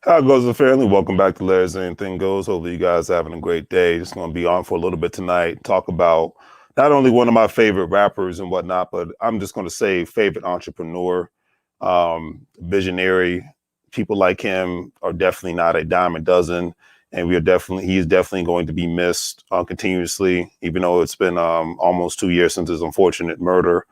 How goes the family? Welcome back to Larry's Anything Goes. Hopefully you guys are having a great day. Just going to be on for a little bit tonight. Talk about not only one of my favorite rappers and whatnot, but I'm just going to say favorite entrepreneur, visionary. People like him are definitely not a dime a dozen. And he's definitely going to be missed continuously, even though it's been almost 2 years since his unfortunate murder.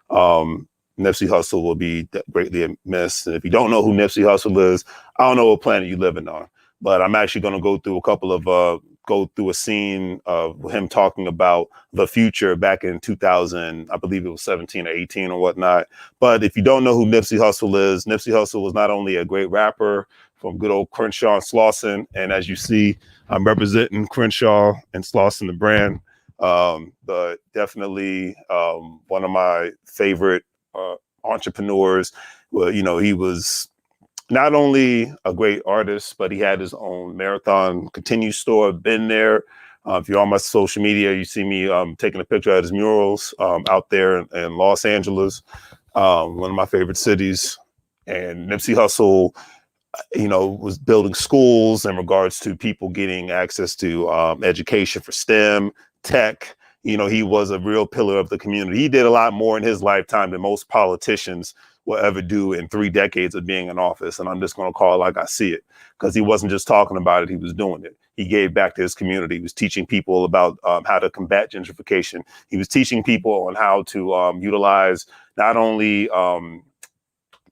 Um, Nipsey Hussle will be greatly missed. And if you don't know who Nipsey Hussle is, I don't know what planet you're living on, but I'm actually going to go through a scene of him talking about the future back in 2000, I believe it was 17 or 18 or whatnot. But if you don't know who Nipsey Hussle is, Nipsey Hussle was not only a great rapper from good old Crenshaw and Slauson, and as you see, I'm representing Crenshaw and Slauson, the brand, but definitely one of my favorite entrepreneurs. Well, he was not only a great artist, but he had his own marathon continue store. Been there. If you're on my social media, you see me taking a picture of his murals out there in Los Angeles, one of my favorite cities. And Nipsey Hussle, was building schools in regards to people getting access to education for STEM, tech. He was a real pillar of the community. He did a lot more in his lifetime than most politicians will ever do in 3 decades of being in office. And I'm just going to call it like I see it, because he wasn't just talking about it, he was doing it. He gave back to his community. He was teaching people about how to combat gentrification. He was teaching people on how to utilize not only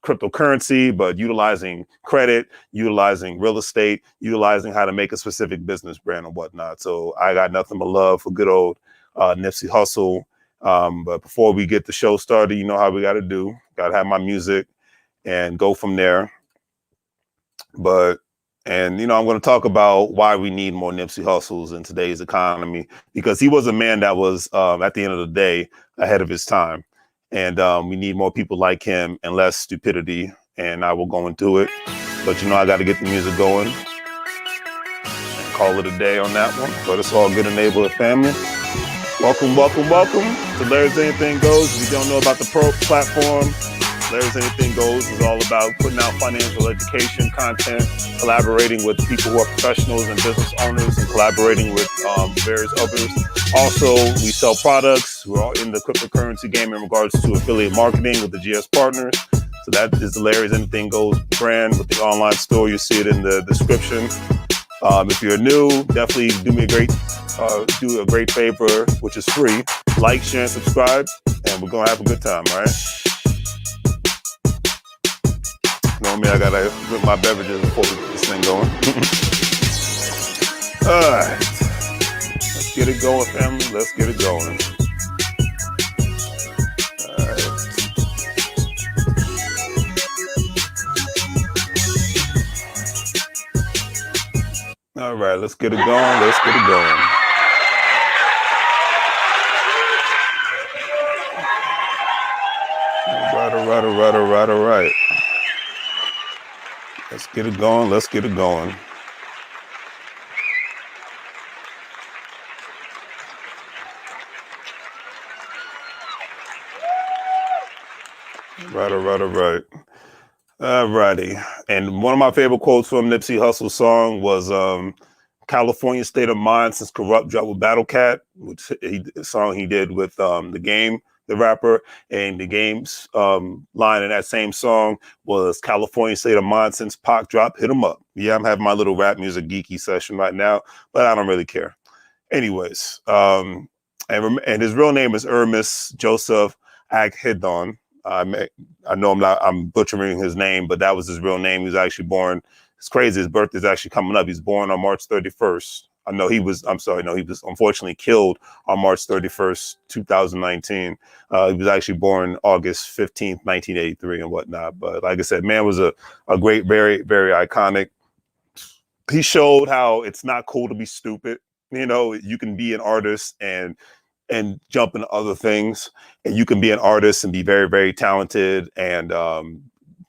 cryptocurrency, but utilizing credit, utilizing real estate, utilizing how to make a specific business brand and whatnot. So I got nothing but love for good old Nipsey Hussle. But before we get the show started, you know how we got to do. Got to have my music and go from there. I'm going to talk about why we need more Nipsey Hussles in today's economy, because he was a man that was, at the end of the day, ahead of his time. And we need more people like him and less stupidity. And I will go into it. But I got to get the music going and call it a day on that one. But it's all good, neighborhood family. Welcome, welcome, welcome to Larry's Anything Goes. If you don't know about the platform, Larry's Anything Goes is all about putting out financial education content, collaborating with people who are professionals and business owners, and collaborating with various others. Also, we sell products. We're all in the cryptocurrency game in regards to affiliate marketing with the GS partners. So that is the Larry's Anything Goes brand with the online store. You see it in the description. If you're new, definitely do a great favor, which is free. Like, share, and subscribe, and we're gonna have a good time, right? You know me, I gotta drink my beverages before we get this thing going. All right, let's get it going, family. Let's get it going. All right, let's get it going. Let's get it going. All right. Let's get it going. Let's get it going. All right. Alrighty. And one of my favorite quotes from Nipsey Hussle's song was California State of Mind Since Corrupt dropped with Battle Cat, which a song he did with The Game, the rapper. And The Game's line in that same song was California State of Mind Since Pac dropped, hit him up. Yeah, I'm having my little rap music geeky session right now, but I don't really care. Anyways, and his real name is Ermis Joseph Aghedon. I know I'm butchering his name, but that was his real name. He was actually born. It's crazy. His birthday's actually coming up. He's born on March 31st. He was unfortunately killed on March 31st, 2019. He was actually born August 15th, 1983 and whatnot. But like I said, man was a great, very, very iconic. He showed how it's not cool to be stupid. You can be an artist and jump into other things, and you can be an artist and be very, very talented and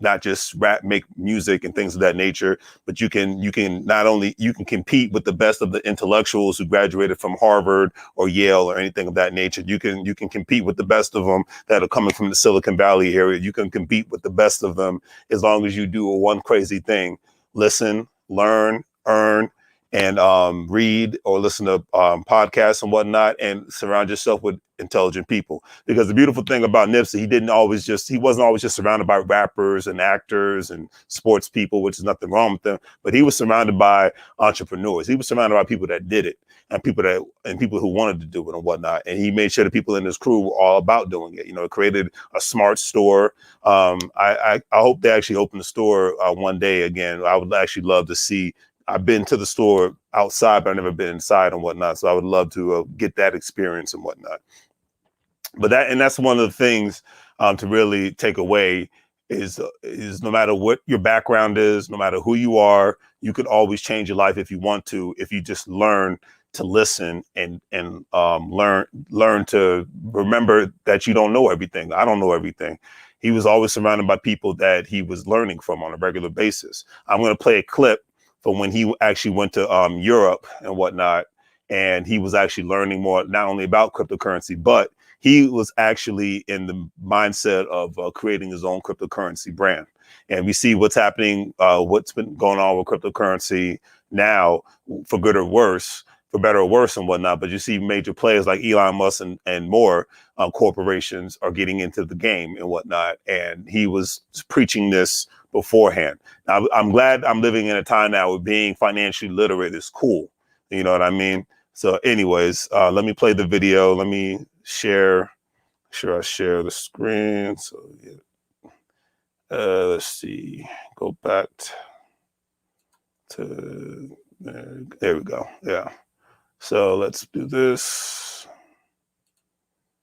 not just make music and things of that nature, but you can compete with the best of the intellectuals who graduated from Harvard or Yale or anything of that nature. You can compete with the best of them that are coming from the Silicon Valley area. You can compete with the best of them as long as you do one crazy thing, listen, learn, earn, and read or listen to podcasts and whatnot, and surround yourself with intelligent people. Because the beautiful thing about Nipsey, he wasn't always just surrounded by rappers and actors and sports people, which is nothing wrong with them, but he was surrounded by entrepreneurs. He was surrounded by people that did it, and people who wanted to do it and whatnot. And he made sure the people in his crew were all about doing it. You know, created a smart store. I hope they actually open the store one day again. I would actually love to see. I've been to the store outside, but I've never been inside and whatnot. So I would love to get that experience and whatnot. But that's one of the things to really take away is no matter what your background is, no matter who you are, you could always change your life if you want to, if you just learn to listen and learn to remember that you don't know everything. I don't know everything. He was always surrounded by people that he was learning from on a regular basis. I'm going to play a clip from when he actually went to Europe and whatnot, and he was actually learning more not only about cryptocurrency, but he was actually in the mindset of creating his own cryptocurrency brand. And we see what's happening, what's been going on with cryptocurrency now, for good or worse, for better or worse and whatnot. But you see major players like Elon Musk and more corporations are getting into the game and whatnot. And he was preaching this beforehand. Now, I'm glad I'm living in a time now where being financially literate is cool. You know what I mean? So anyways, let me play the video. Let me share. Sure, I share the screen. So yeah. Let's see. Go back to there we go. Yeah. So let's do this.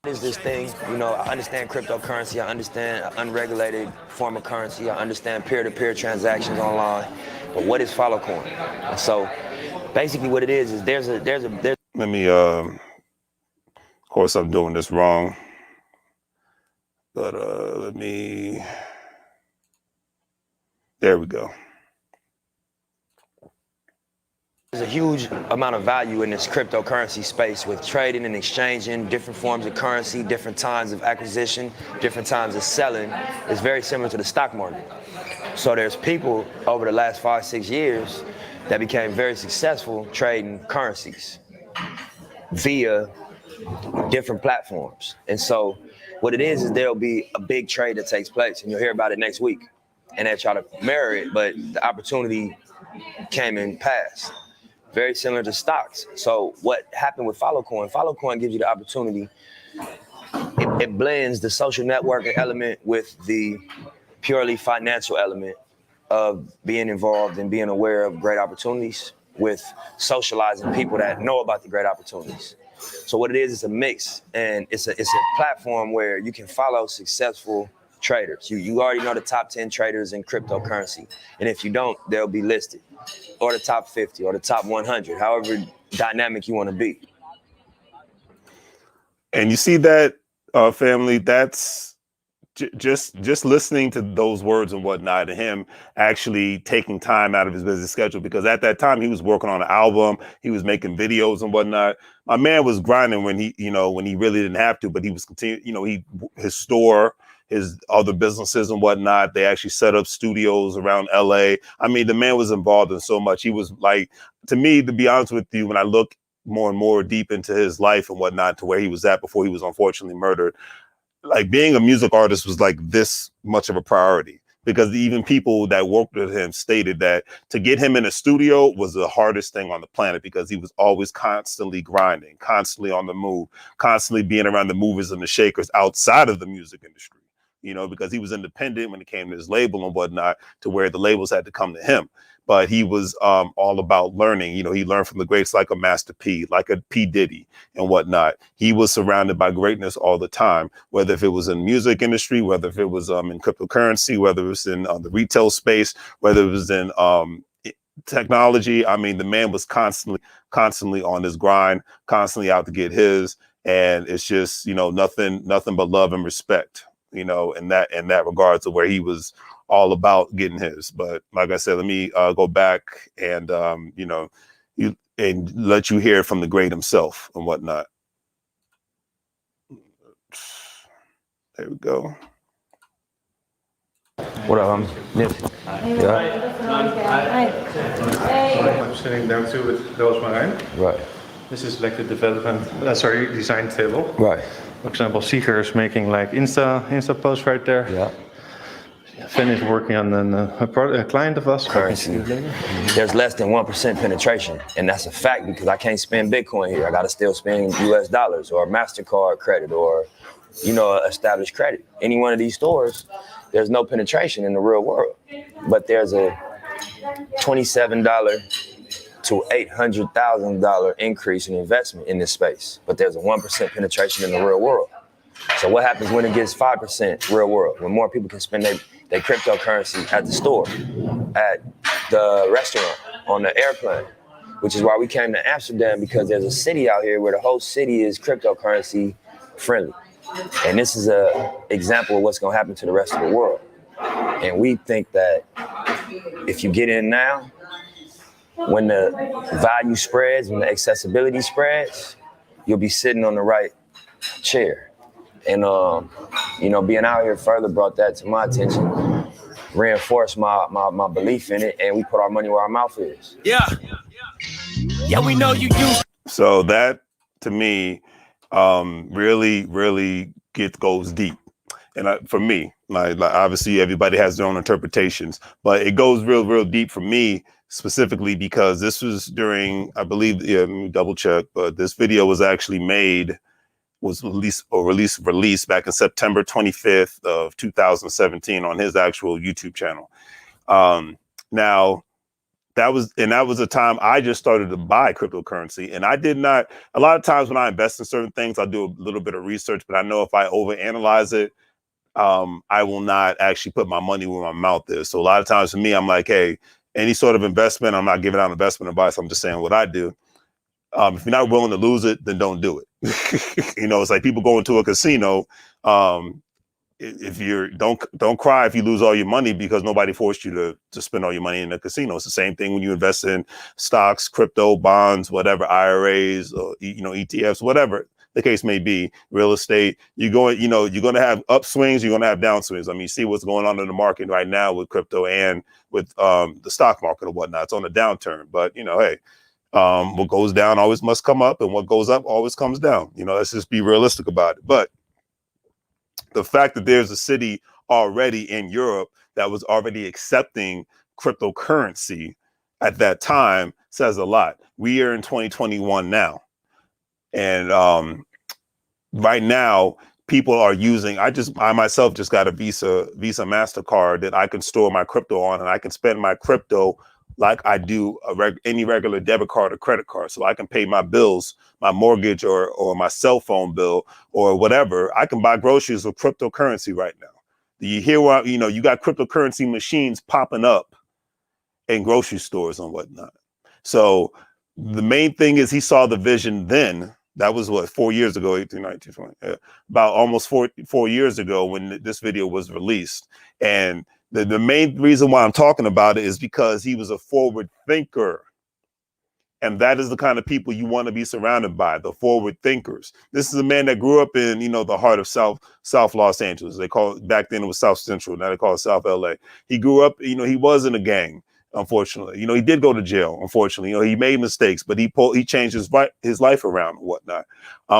What is this thing? You know, I understand cryptocurrency. I understand unregulated form of currency. I understand peer-to-peer transactions online. But what is Filecoin? And so basically what it is there's let me of course I'm doing this wrong. But let me, there we go. There's a huge amount of value in this cryptocurrency space with trading and exchanging different forms of currency, different times of acquisition, different times of selling. It's very similar to the stock market. So there's people over the last 5-6 years that became very successful trading currencies via different platforms. And so what it is there'll be a big trade that takes place and you'll hear about it next week. And they try to mirror it, but the opportunity came and passed. Very similar to stocks. So what happened with Filecoin? Filecoin gives you the opportunity. It blends the social networking element with the purely financial element of being involved and being aware of great opportunities with socializing people that know about the great opportunities. So what it is, it's a mix, and it's a platform where you can follow successful traders. You already know the top 10 traders in cryptocurrency, and if you don't, they'll be listed, or the top 50, or the top 100, however dynamic you want to be. And you see that, family, that's just listening to those words and whatnot, and him actually taking time out of his busy schedule, because at that time he was working on an album, he was making videos and whatnot. My man was grinding when he really didn't have to, but he was continuing, his store, his other businesses and whatnot. They actually set up studios around LA. I mean, the man was involved in so much. He was like, to me, to be honest with you, when I look more and more deep into his life and whatnot, to where he was at before he was unfortunately murdered, like being a music artist was like this much of a priority, because even people that worked with him stated that to get him in a studio was the hardest thing on the planet, because he was always constantly grinding, constantly on the move, constantly being around the movers and the shakers outside of the music industry, because he was independent when it came to his label and whatnot, to where the labels had to come to him. But he was all about learning. He learned from the greats like a Master P, like a P. Diddy and whatnot. He was surrounded by greatness all the time, whether if it was in music industry, whether if it was in cryptocurrency, whether it was in the retail space, whether it was in technology. I mean, the man was constantly on his grind, constantly out to get his. And it's just, nothing but love and respect, in that regard, to where he was all about getting his. But like I said, let me go back and and let you hear from the great himself and whatnot. There we go. What up, Nipsey? I'm sitting down too with Roosmarijn. Right. This is like the design table. Right. For example, Seeker is making like Insta posts right there. Yeah. Finished working on a client of us. Currency. There's less than 1% penetration, and that's a fact because I can't spend Bitcoin here. I gotta still spend US dollars or MasterCard credit or, established credit. Any one of these stores, there's no penetration in the real world. But there's a $27 to $800,000 increase in investment in this space. But there's a 1% penetration in the real world. So what happens when it gets 5% real world? When more people can spend their cryptocurrency at the store, at the restaurant, on the airplane, which is why we came to Amsterdam, because there's a city out here where the whole city is cryptocurrency friendly. And this is an example of what's gonna happen to the rest of the world. And we think that if you get in now, when the value spreads, when the accessibility spreads, you'll be sitting on the right chair. And, being out here further brought that to my attention, reinforced my belief in it, and we put our money where our mouth is. Yeah, we know you use. So that, to me, really, really goes deep. And for me, like obviously everybody has their own interpretations, but it goes real deep for me specifically because this was during, I believe, let me double check, but this video was actually released back in September 25th of 2017 on his actual YouTube channel. Now that was a time I just started to buy cryptocurrency, and I did not, a lot of times when I invest in certain things, I'll do a little bit of research, but I know if I overanalyze it, I will not actually put my money where my mouth is. So a lot of times for me, I'm like, hey, any sort of investment, I'm not giving out investment advice. I'm just saying what I do. If you're not willing to lose it, then don't do it. It's like people going to a casino. If you're don't cry if you lose all your money because nobody forced you to spend all your money in a casino. It's the same thing when you invest in stocks, crypto, bonds, whatever, IRAs, or ETFs, whatever the case may be, real estate. You're going to have upswings, you're going to have downswings. I mean, you see what's going on in the market right now with crypto and with the stock market or whatnot. It's on a downturn, but hey. What goes down always must come up, and what goes up always comes down. Let's just be realistic about it. But the fact that there's a city already in Europe that was already accepting cryptocurrency at that time says a lot. We are in 2021 now. And right now, people are using, I myself just got a Visa MasterCard that I can store my crypto on, and I can spend my crypto like I do any regular debit card or credit card. So I can pay my bills, my mortgage or my cell phone bill or whatever. I can buy groceries with cryptocurrency right now. Do you hear what, you got cryptocurrency machines popping up in grocery stores and whatnot. So the main thing is he saw the vision then. That was 4 years ago, 18, 19, 20, about almost four years ago when this video was released. And the main reason why I'm talking about it is because he was a forward thinker. And that is the kind of people you want to be surrounded by, the forward thinkers. This is a man that grew up in, the heart of South Los Angeles. They call it, back then it was South Central. Now they call it South LA. He grew up, he was in a gang, unfortunately. He did go to jail, unfortunately. He made mistakes, but he changed his life around and whatnot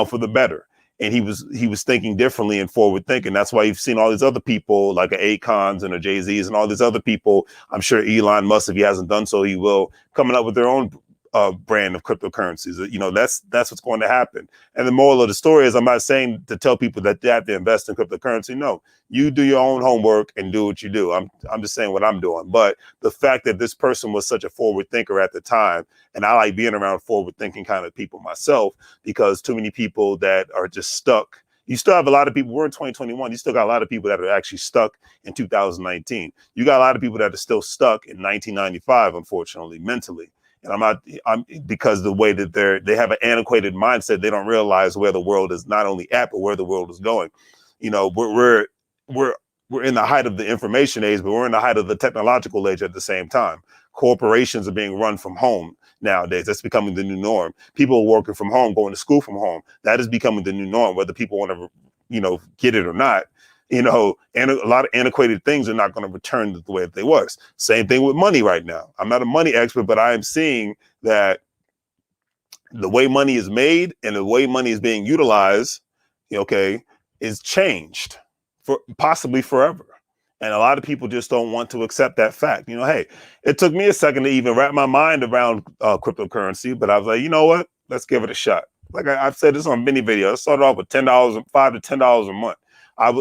for the better. And he was thinking differently and forward thinking. That's why you've seen all these other people like Akons and the Jay-Z's and all these other people. I'm sure Elon Musk, if he hasn't done so, he will, coming up with their own brand of cryptocurrencies. That's what's going to happen. And the moral of the story is, I'm not saying to tell people that they have to invest in cryptocurrency. No, you do your own homework and do what you do. I'm just saying what I'm doing. But the fact that this person was such a forward thinker at the time, and I like being around forward thinking kind of people myself, because too many people that are just stuck. You still have a lot of people, we're in 2021, you still got a lot of people that are actually stuck in 2019. You got a lot of people that are still stuck in 1995, unfortunately, mentally. And I'm because the way that they have an antiquated mindset, they don't realize where the world is not only at, but where the world is going. We're in the height of the information age, but we're in the height of the technological age at the same time. Corporations are being run from home nowadays. That's becoming the new norm. People are working from home, going to school from home. That is becoming the new norm, whether people want to, get it or not. and a lot of antiquated things are not going to return the way that they was. Same thing with money right now. I'm not a money expert, but I am seeing that the way money is made and the way money is being utilized, is changed for possibly forever. And a lot of people just don't want to accept that fact. Hey, it took me a second to even wrap my mind around cryptocurrency, but I was like, you know what? Let's give it a shot. Like I've said this on many videos. I started off with $10, $5 to $10 a month.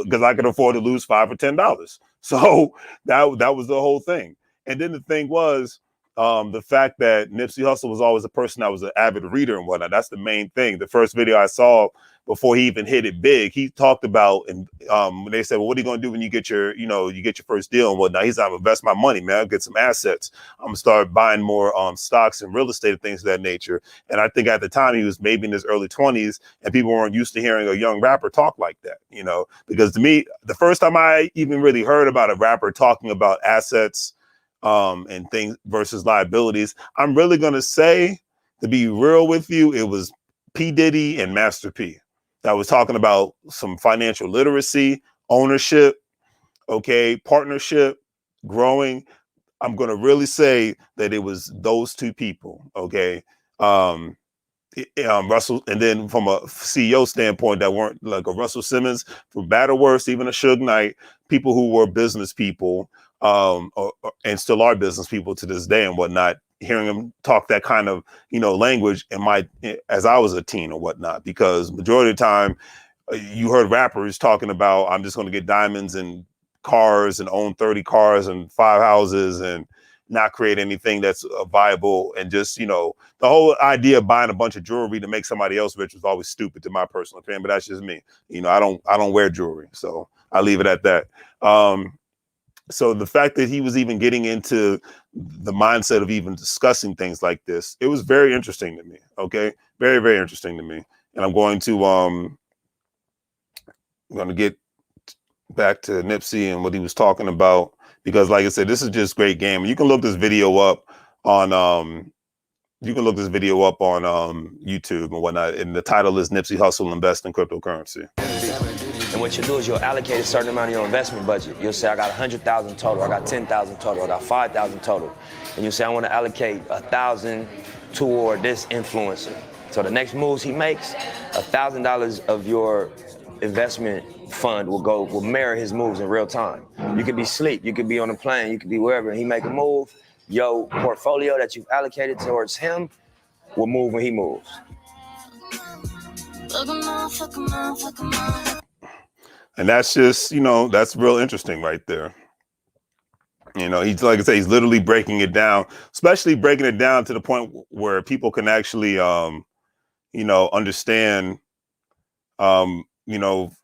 Because I could afford to lose $5 or $10. So that was the whole thing. And then the thing was, the fact that Nipsey Hussle was always a person that was an avid reader and whatnot. That's the main thing. The first video I saw before he even hit it big, he talked about, and when they said, well, what are you going to do when you get your, you get your first deal and whatnot? He's like, I'm gonna invest my money, man. I'll get some assets. I'm gonna start buying more stocks and real estate and things of that nature. And I think at the time he was maybe in his early 20s, and people weren't used to hearing a young rapper talk like that, because to me, the first time I even really heard about a rapper talking about assets and things versus liabilities, I'm really going to say, to be real with you, it was P. Diddy and Master P that was talking about some financial literacy, ownership, partnership, growing. I'm going to really say that it was those two people, Russell, and then from a CEO standpoint, that weren't like a Russell Simmons, from bad or worse, even a Suge Knight, people who were business people, and still are business people to this day and whatnot. Hearing them talk that kind of language as I was a teen or whatnot, because majority of the time you heard rappers talking about, I'm just going to get diamonds and cars and own 30 cars and 5 houses and not create anything that's viable. And just, the whole idea of buying a bunch of jewelry to make somebody else rich was always stupid to my personal opinion, but that's just me. I don't wear jewelry, so I leave it at that. So the fact that he was even getting into the mindset of even discussing things like this, it was very interesting to me. Okay. Very, very interesting to me. And I'm going to get back to Nipsey and what he was talking about, because like I said, this is just great game. You can look this video up on YouTube and whatnot. And the title is Nipsey Hussle Invest in Cryptocurrency. And what you do is you'll allocate a certain amount of your investment budget. You'll say, I got 100,000 total, I got 10,000 total, I got 5,000 total. And you say, I want to allocate 1,000 toward this influencer. So the next moves he makes, $1,000 of your investment fund will mirror his moves in real time. You could be asleep, you could be on a plane, you could be wherever, and he make a move. Your portfolio that you've allocated towards him will move when he moves. And that's just, that's real interesting right there. He's, like I say, he's literally breaking it down, especially breaking it down to the point where people can actually, understand,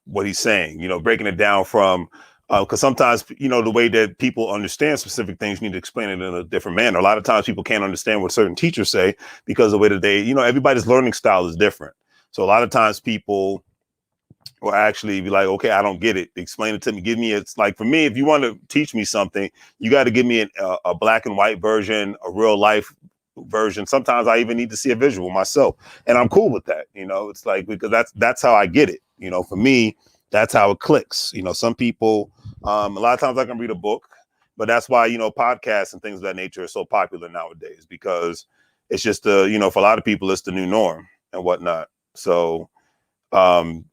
what he's saying, breaking it down from, because sometimes, the way that people understand specific things, you need to explain it in a different manner. A lot of times people can't understand what certain teachers say because the way that they, everybody's learning style is different. So a lot of times people will actually be like, okay, I don't get it. Explain it to me. Give me, it's like, for me, if you want to teach me something, you got to give me a black and white version, a real life version. Sometimes I even need to see a visual myself, and I'm cool with that. It's like, because that's how I get it. For me, that's how it clicks. Some people, a lot of times I can read a book, but that's why, podcasts and things of that nature are so popular nowadays, because it's just for a lot of people, it's the new norm and whatnot. So,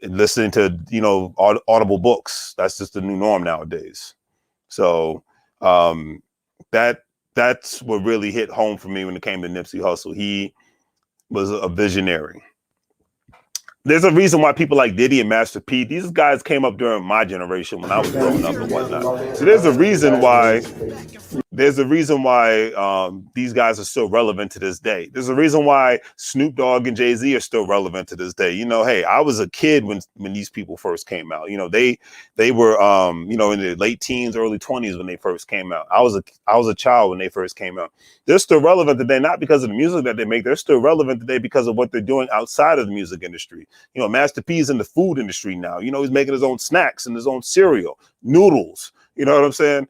listening to, audible books, that's just the new norm nowadays. So, that's what really hit home for me when it came to Nipsey Hussle. He was a visionary. There's a reason why people like Diddy and Master P, these guys came up during my generation when I was growing up and whatnot. So there's a reason why these guys are still relevant to this day. There's a reason why Snoop Dogg and Jay-Z are still relevant to this day. Hey, I was a kid when these people first came out. They were in their late teens, early 20s when they first came out. I was a child when they first came out. They're still relevant today, not because of the music that they make. They're still relevant today because of what they're doing outside of the music industry. Master P's in the food industry now. He's making his own snacks and his own cereal, noodles. You know what I'm saying?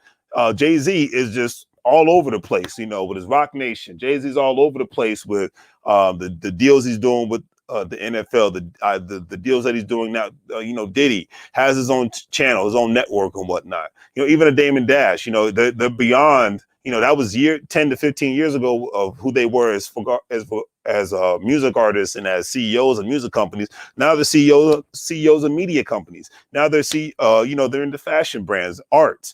Jay-Z is just all over the place, with his Rock Nation. Jay-Z's all over the place with the deals he's doing with the NFL, the deals that he's doing now. Diddy has his own channel, his own network and whatnot. Even a Damon Dash. They're beyond. That was 10 to 15 years ago of who they were as music artists and as CEOs of music companies. Now they're CEOs of media companies. Now they're they're into fashion brands, arts,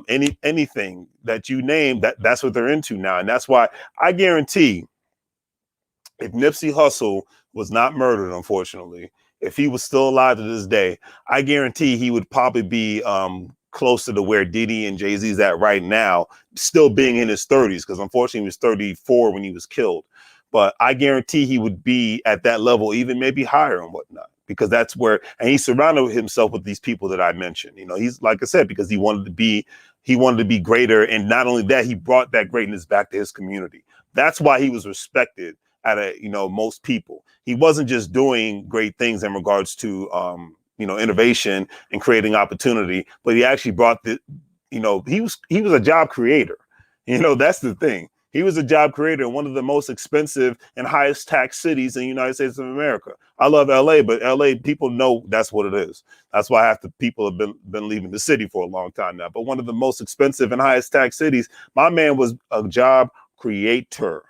anything that you name. That's what they're into now, and that's why I guarantee, if Nipsey Hussle was not murdered, unfortunately, if he was still alive to this day, I guarantee he would probably be closer to where Diddy and Jay-Z's at right now, still being in his 30s, because unfortunately he was 34 when he was killed. But I guarantee he would be at that level, even maybe higher and whatnot, because that's where, and he surrounded himself with these people that I mentioned. He's, like I said, because he wanted to be greater. And not only that, he brought that greatness back to his community. That's why he was respected out of, most people. He wasn't just doing great things in regards to, innovation and creating opportunity, but he actually brought he was a job creator. That's the thing. He was a job creator in one of the most expensive and highest tax cities in the United States of America. I love LA, but LA people know that's what it is. That's why half the people have been leaving the city for a long time now. But one of the most expensive and highest tax cities, my man was a job creator.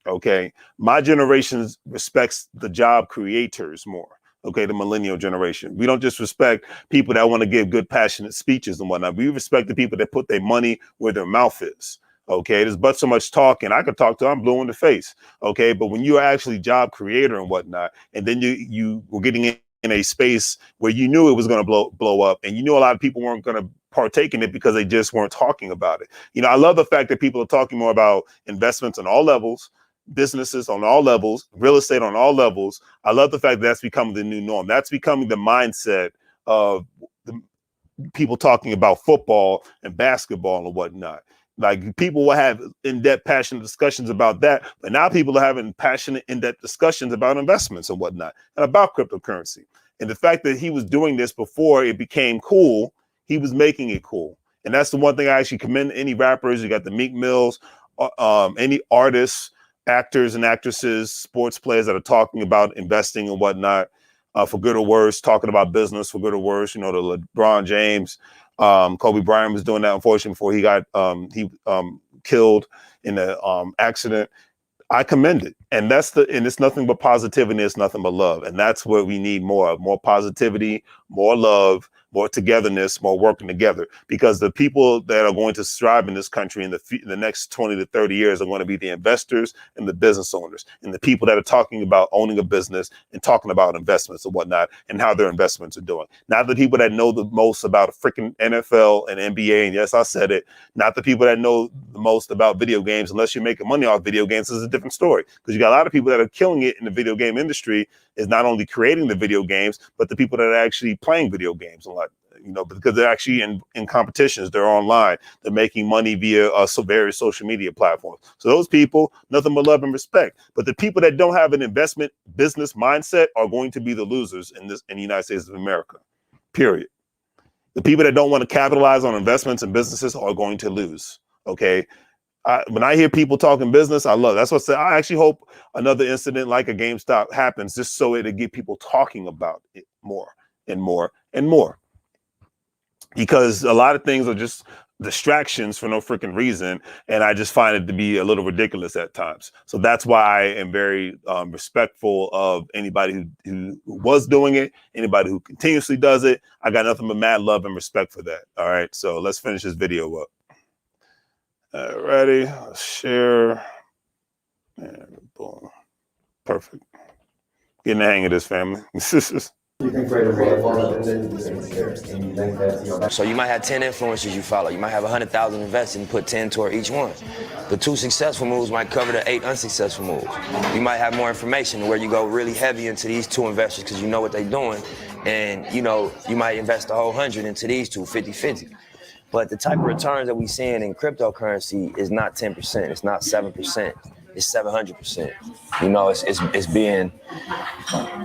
Okay. My generation respects the job creators more. Okay, the millennial generation. We don't just respect people that want to give good, passionate speeches and whatnot. We respect the people that put their money where their mouth is. Okay, there's but so much talking. I could talk to, I'm blue in the face. Okay, but when you're actually job creator and whatnot, and then you were getting in a space where you knew it was going to blow up, and you knew a lot of people weren't going to partake in it because they just weren't talking about it. I love the fact that people are talking more about investments on all levels, businesses on all levels, real estate on all levels. I love the fact that that's becoming the new norm. That's becoming the mindset of the people talking about football and basketball and whatnot. Like, people will have in-depth, passionate discussions about that, but now people are having passionate, in-depth discussions about investments and whatnot, and about cryptocurrency. And the fact that he was doing this before it became cool, he was making it cool. And that's the one thing I actually commend any rappers. You got the Meek Mills, any artists, actors and actresses, sports players that are talking about investing and whatnot, for good or worse, talking about business for good or worse. The LeBron James, Kobe Bryant was doing that, unfortunately, before he got killed in an accident. I commend it. And it's nothing but positivity, it's nothing but love. And that's what we need more of: more positivity, more love, more togetherness, more working together. Because the people that are going to strive in this country in the next 20 to 30 years are going to be the investors and the business owners, and the people that are talking about owning a business and talking about investments and whatnot, and how their investments are doing. Not the people that know the most about freaking NFL and NBA. And yes, I said it. Not the people that know the most about video games, unless you're making money off video games. Is a different story, because you got a lot of people that are killing it in the video game industry. Is not only creating the video games, but the people that are actually playing video games a lot, because they're actually in competitions. They're online. They're making money via various social media platforms. So those people, nothing but love and respect. But the people that don't have an investment business mindset are going to be the losers in the United States of America, period. The people that don't want to capitalize on investments and businesses are going to lose. Okay. When I hear people talking business, I love it. That's what I say. I actually hope another incident like a GameStop happens, just so it'll get people talking about it more and more and more. Because a lot of things are just distractions for no freaking reason. And I just find it to be a little ridiculous at times. So that's why I am very respectful of anybody who was doing it, anybody who continuously does it. I got nothing but mad love and respect for that. All right. So let's finish this video up. Ready? Share. And boom. Perfect. Getting the hang of this, family. So you might have 10 influencers you follow. You might have 100,000 invested and put 10 toward each one. The 2 successful moves might cover the 8 unsuccessful moves. You might have more information where you go really heavy into these 2 investors because you know what they're doing. And, you might invest the whole 100 into these 2, 50-50. But the type of returns that we're seeing in cryptocurrency is not 10%. It's not 7%. It's 700%. It's being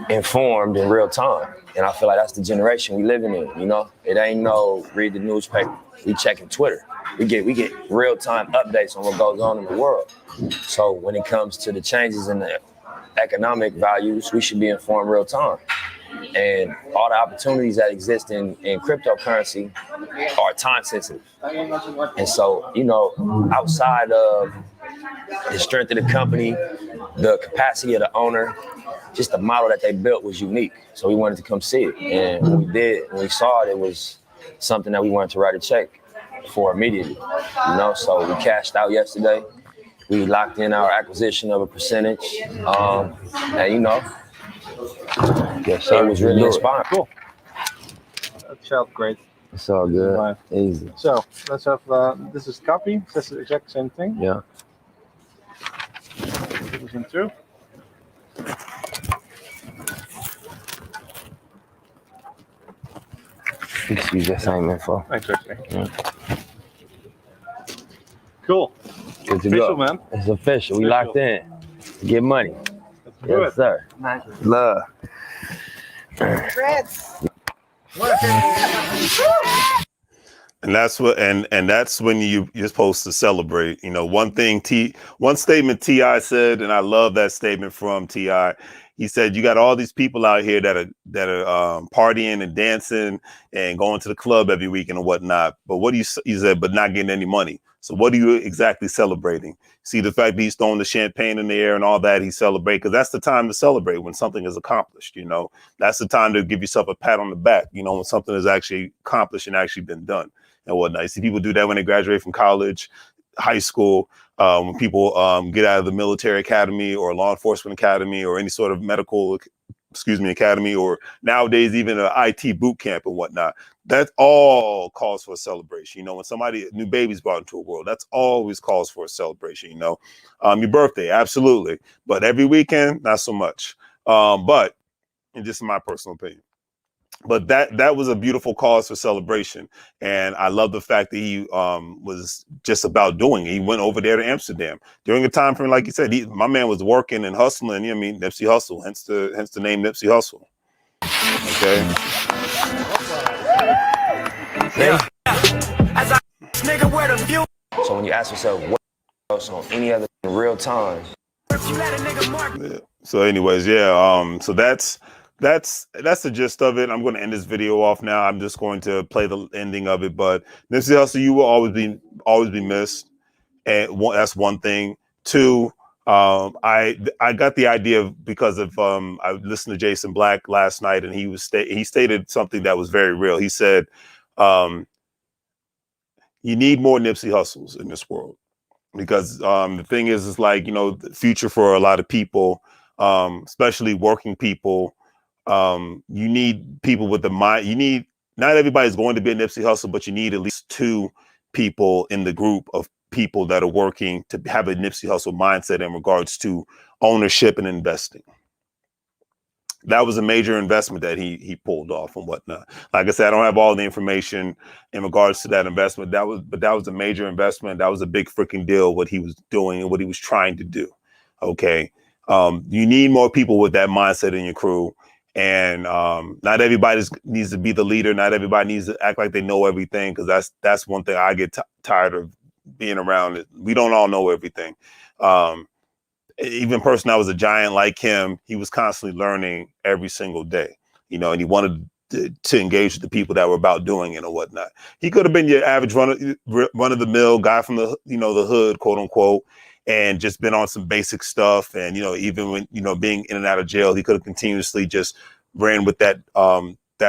informed in real time. And I feel like that's the generation we living in, It ain't no read the newspaper. We checking Twitter. We get real time updates on what goes on in the world. So when it comes to the changes in the economic values, we should be informed real time. And all the opportunities that exist in cryptocurrency are time sensitive. And so, you know, outside of the strength of the company, the capacity of the owner, just the model that they built was unique. So we wanted to come see it. And when we saw it, it was something that we wanted to write a check for immediately. You know, so we cashed out yesterday. We locked in our acquisition of a percentage. And you know, Yes, it was really inspiring. Cool. That felt great. It's all good. Right. Easy. So let's have this is copy. That's the exact same thing. Yeah. It in through. You can use that same info. Exactly. Yeah. Cool. Good to Official, go. man. It's official. We locked in. Get money. Let's do Yes, it. sir. Nice. Love. And that's what, and that's when you're supposed to celebrate. You know, one statement T.I. said, and I love that statement from T.I. He said, "You got all these people out here that are partying and dancing and going to the club every weekend and whatnot. But what do you?" He said, "But not getting any money. So what are you exactly celebrating? See the fact that he's throwing the champagne in the air and all that, he's celebrating, because that's the time to celebrate when something is accomplished. You know, that's the time to give yourself a pat on the back. You know, when something is actually accomplished and actually been done and whatnot. You see people do that when they graduate from college, high school, when people get out of the military academy or law enforcement academy or any sort of medical, academy, or nowadays even an IT boot camp and whatnot. That all calls for a celebration. You know, when a new baby's brought into a world, that's always calls for a celebration. You know, your birthday, absolutely, but every weekend, not so much. But, and just in my personal opinion. But that was a beautiful cause for celebration. And I love the fact that he was just about doing it. He went over there to Amsterdam during a time frame, like you said, my man was working and hustling. You know what I mean? Nipsey Hussle, hence the name Nipsey Hussle. Okay. So when you ask yourself what else on any other in real time. Yeah. So anyways, yeah. So that's the gist of it. I'm going to end this video off now. I'm just going to play the ending of it. But Nipsey Hussle, you will always be missed, and that's one thing. Two, I got the idea because of I listened to Jason Black last night, and he stated something that was very real. He said, "You need more Nipsey Hussles in this world." Because the thing is like, you know, the future for a lot of people, especially working people, you need people with the mind. Not everybody's going to be a Nipsey Hussle, but you need at least two people in the group of people that are working to have a Nipsey Hussle mindset in regards to ownership and investing. That was a major investment that he pulled off and whatnot. Like I said, I don't have all the information in regards to that investment. That was a major investment. That was a big freaking deal, what he was doing and what he was trying to do. Okay. You need more people with that mindset in your crew. And not everybody needs to be the leader. Not everybody needs to act like they know everything, because that's one thing I get tired of being around. We don't all know everything. Even a person that was a giant like him, he was constantly learning every single day, you know, and he wanted to engage with the people that were about doing it or whatnot. He could have been your average run of the mill guy from the hood, quote unquote, and just been on some basic stuff. And, you know, even when, you know, being in and out of jail, he could have continuously just ran with that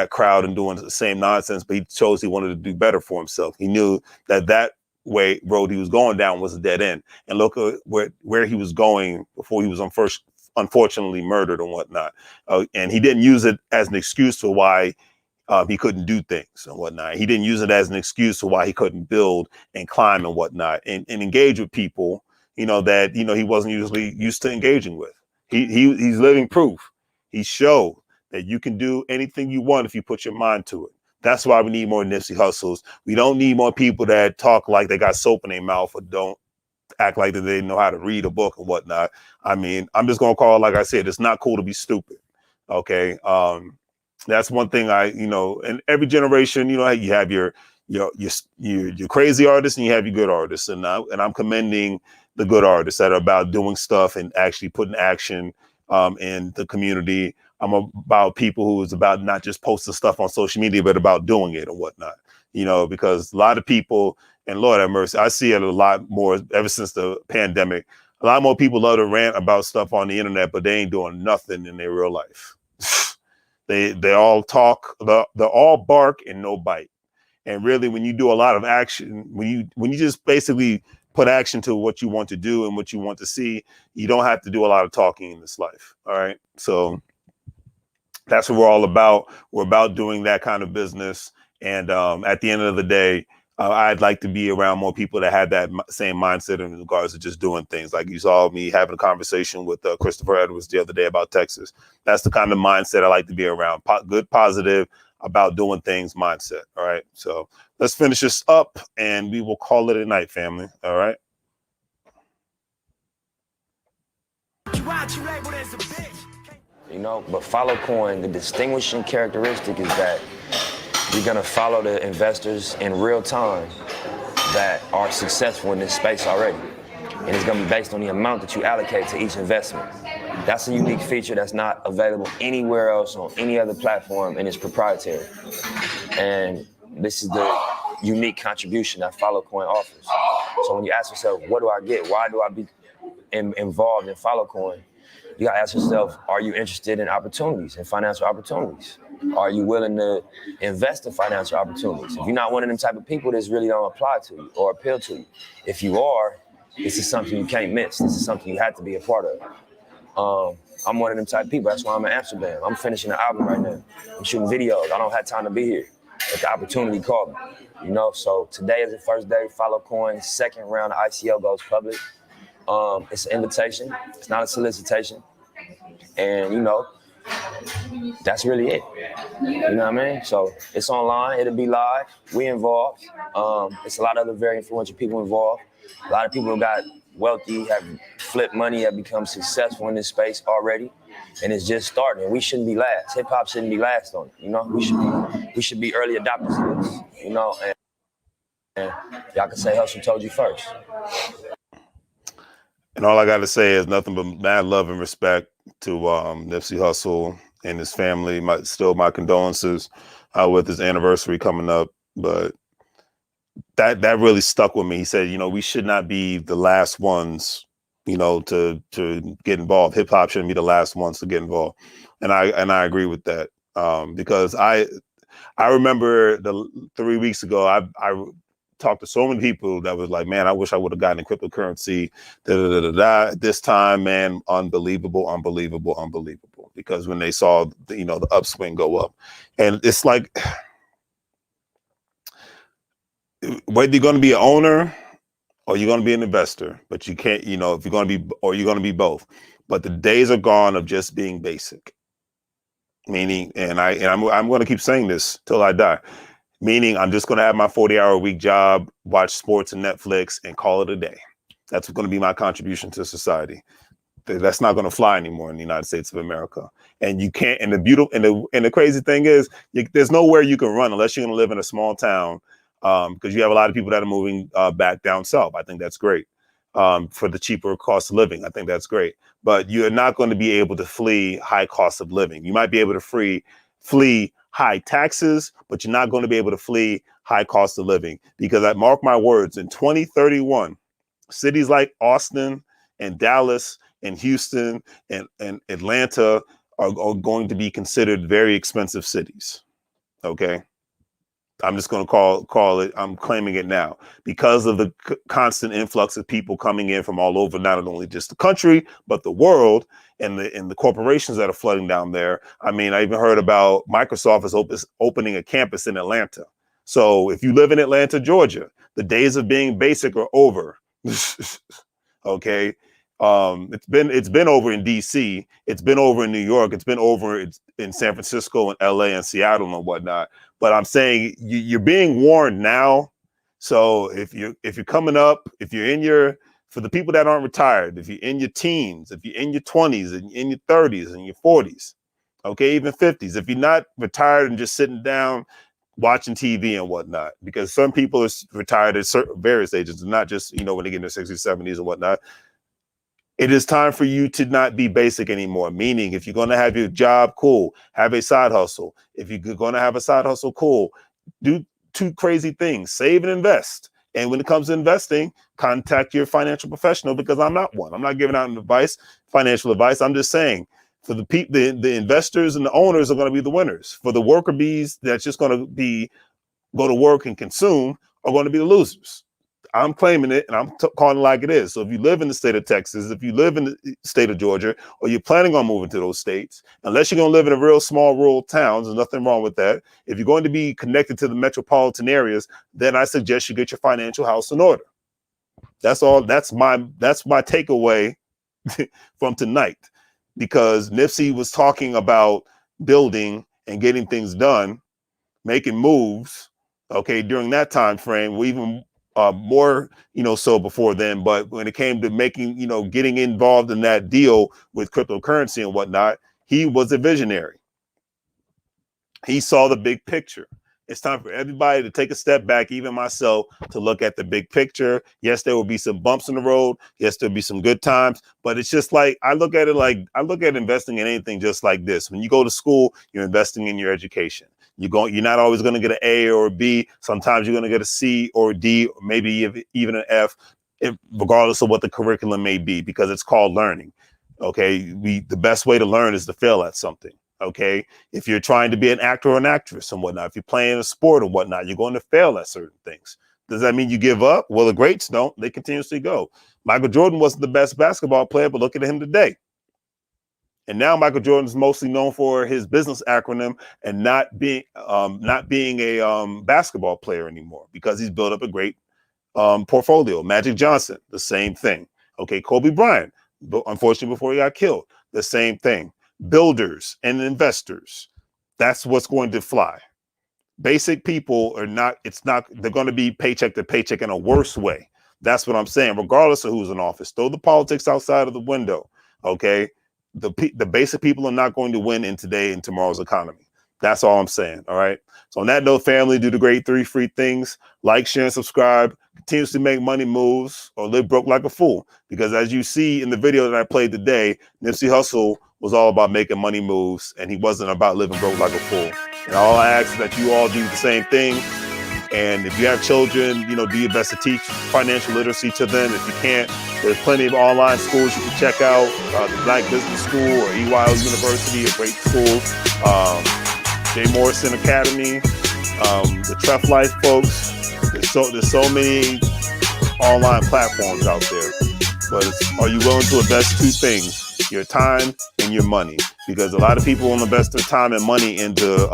crowd and doing the same nonsense, but he chose he wanted to do better for himself. He knew that road he was going down was a dead end, and look at where he was going before he was unfortunately murdered and whatnot. And he didn't use it as an excuse for why he couldn't do things and whatnot. He didn't use it as an excuse for why he couldn't build and climb and whatnot, and engage with people, you know, that, you know, he wasn't usually used to engaging with. He's living proof. He showed that you can do anything you want if you put your mind to it. That's why we need more Nipsey Hussles. We don't need more people that talk like they got soap in their mouth or don't act like that they know how to read a book and whatnot. I mean, I'm just gonna call it like I said. It's not cool to be stupid. Okay, that's one thing in every generation, you know, you have your crazy artists and you have your good artists, and I'm commending the good artists that are about doing stuff and actually putting action in the community. I'm about people who is about not just posting stuff on social media, but about doing it and whatnot. You know, because a lot of people, and Lord have mercy, I see it a lot more ever since the pandemic. A lot more people love to rant about stuff on the internet, but they ain't doing nothing in their real life. They all talk, they're all bark and no bite. And really, when you do a lot of action, when you just basically put action to what you want to do and what you want to see, you don't have to do a lot of talking in this life. All right. So that's what we're all about. We're about doing that kind of business. And at the end of the day, I'd like to be around more people that had that same mindset in regards to just doing things. Like you saw me having a conversation with Christopher Edwards the other day about Texas. That's the kind of mindset I like to be around. Good, positive, about doing things mindset. All right. So let's finish this up and we will call it a night, family. All right. You know, but follow coin, the distinguishing characteristic is that you're gonna follow the investors in real time that are successful in this space already. And it's gonna be based on the amount that you allocate to each investment. That's a unique feature that's not available anywhere else on any other platform, and it's proprietary. And this is the unique contribution that Followcoin offers. So when you ask yourself, what do I get? Why do I be involved in Followcoin? You gotta ask yourself, are you interested in opportunities, in financial opportunities? Are you willing to invest in financial opportunities? If you're not one of them type of people, this really don't apply to you or appeal to you. If you are, this is something you can't miss. This is something you have to be a part of. I'm one of them type of people. That's why I'm in Amsterdam. I'm finishing an album right now. I'm shooting videos. I don't have time to be here, but the opportunity called me. You know, so today is the first day. Followcoin, second round of ICO goes public. It's an invitation. It's not a solicitation. And, you know, that's really it. You know what I mean? So it's online. It'll be live. We involved. It's a lot of other very influential people involved. A lot of people who got wealthy, have flipped money, have become successful in this space already. And it's just starting. We shouldn't be last. Hip hop shouldn't be last on it. You know, we should be early adopters of this. You know, and y'all can say Hustle told you first. And all I got to say is nothing but mad love and respect to Nipsey Hussle and his family. My condolences with his anniversary coming up. But that really stuck with me. He said, you know, we should not be the last ones, you know, to get involved. Hip hop shouldn't be the last ones to get involved. And I agree with that because I remember 3 weeks ago, I talked to so many people that was like, man, I wish I would have gotten in cryptocurrency. This time, man, unbelievable. Because when they saw the upswing go up, and it's like, whether you're going to be an owner or you're going to be an investor, but you can't, if you're going to be, or you're going to be both. But the days are gone of just being basic. Meaning, and I'm going to keep saying this till I die. Meaning, I'm just going to have my 40-hour-a-week job, watch sports and Netflix, and call it a day. That's going to be my contribution to society. That's not going to fly anymore in the United States of America. And you can't. And the crazy thing is, there's nowhere you can run unless you're going to live in a small town, because you have a lot of people that are moving back down south. I think that's great for the cheaper cost of living. I think that's great. But you're not going to be able to flee high cost of living. You might be able to flee high taxes, but you're not going to be able to flee high cost of living, because I mark my words, in 2031, cities like Austin and Dallas and Houston and Atlanta are going to be considered very expensive cities. Okay. I'm just going to call it. I'm claiming it now because of the constant influx of people coming in from all over, not only just the country, but the world, and the corporations that are flooding down there. I mean, I even heard about Microsoft is opening a campus in Atlanta. So if you live in Atlanta, Georgia, the days of being basic are over. Okay. It's been over in DC. It's been over in New York. It's been over in San Francisco and LA and Seattle and whatnot. But I'm saying you're being warned now. So if you're coming up, if you're for the people that aren't retired, if you're in your teens, if you're in your 20s and in your 30s and your 40s, okay, even 50s, if you're not retired and just sitting down watching TV and whatnot, because some people are retired at various ages, not just when they get in their 60s, 70s and whatnot. It is time for you to not be basic anymore. Meaning, if you're going to have your job, cool. Have a side hustle. If you're going to have a side hustle, cool. Do two crazy things: save and invest. And when it comes to investing, contact your financial professional, because I'm not one. I'm not giving out financial advice. I'm just saying, for the people, the investors and the owners are going to be the winners. For the worker bees that's just going to go to work and consume are going to be the losers. I'm claiming it, and I'm calling it like it is. So if you live in the state of Texas, if you live in the state of Georgia, or you're planning on moving to those states, unless you're going to live in a real small rural towns, there's nothing wrong with that. If you're going to be connected to the metropolitan areas, then I suggest you get your financial house in order. That's all. That's my takeaway from tonight, because Nipsey was talking about building and getting things done, making moves. Okay, during that time frame, we even more, so before then. But when it came to making, getting involved in that deal with cryptocurrency and whatnot, he was a visionary. He saw the big picture. It's time for everybody to take a step back, even myself, to look at the big picture. Yes, there will be some bumps in the road. Yes, there'll be some good times, but it's just like, I look at investing in anything just like this. When you go to school, you're investing in your education. You're not always going to get an A or a B. Sometimes you're going to get a C or a D, or maybe even an F, regardless of what the curriculum may be, because it's called learning. Okay. The best way to learn is to fail at something. Okay. If you're trying to be an actor or an actress and whatnot, if you're playing a sport or whatnot, you're going to fail at certain things. Does that mean you give up? Well, the greats don't. They continuously go. Michael Jordan wasn't the best basketball player, but look at him today. And now Michael Jordan is mostly known for his business acronym and not being a basketball player anymore, because he's built up a great portfolio. Magic Johnson, the same thing. Okay, Kobe Bryant, unfortunately before he got killed, the same thing. Builders and investors, that's what's going to fly. Basic people are not. They're going to be paycheck to paycheck in a worse way. That's what I'm saying. Regardless of who's in office, throw the politics outside of the window. Okay. The basic people are not going to win in today and tomorrow's economy. That's all I'm saying. All right. So on that note, family, do the great 3 free things: like, share, and subscribe. Continuously make money moves, or live broke like a fool. Because as you see in the video that I played today, Nipsey Hussle was all about making money moves, and he wasn't about living broke like a fool. And all I ask is that you all do the same thing. And if you have children, do your best to teach financial literacy to them. If you can't, there's plenty of online schools you can check out. The Black Business School or EYL University, a great school. J. Morrison Academy, the Treff Life folks. There's so many online platforms out there. But are you willing to invest 2 things? Your time and your money. Because a lot of people will invest their time and money into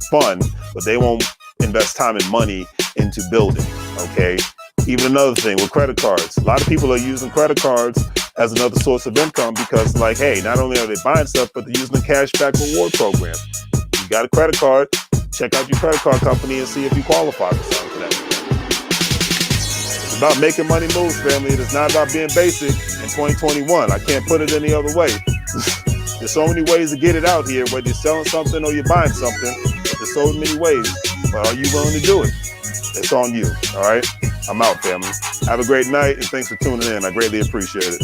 fun, but they won't invest time and money into building. Okay. Even another thing with credit cards, a lot of people are using credit cards as another source of income, because like, hey, not only are they buying stuff, but they're using the cashback reward program. You got a credit card, check out your credit card company and see if you qualify for something for that. It's about making money moves, family. It is not about being basic in 2021. I can't put it any other way. There's so many ways to get it out here, whether you're selling something or you're buying something. There's so many ways. But are you willing to do it? It's on you. All right. I'm out, family. Have a great night, and thanks for tuning in. I greatly appreciate it.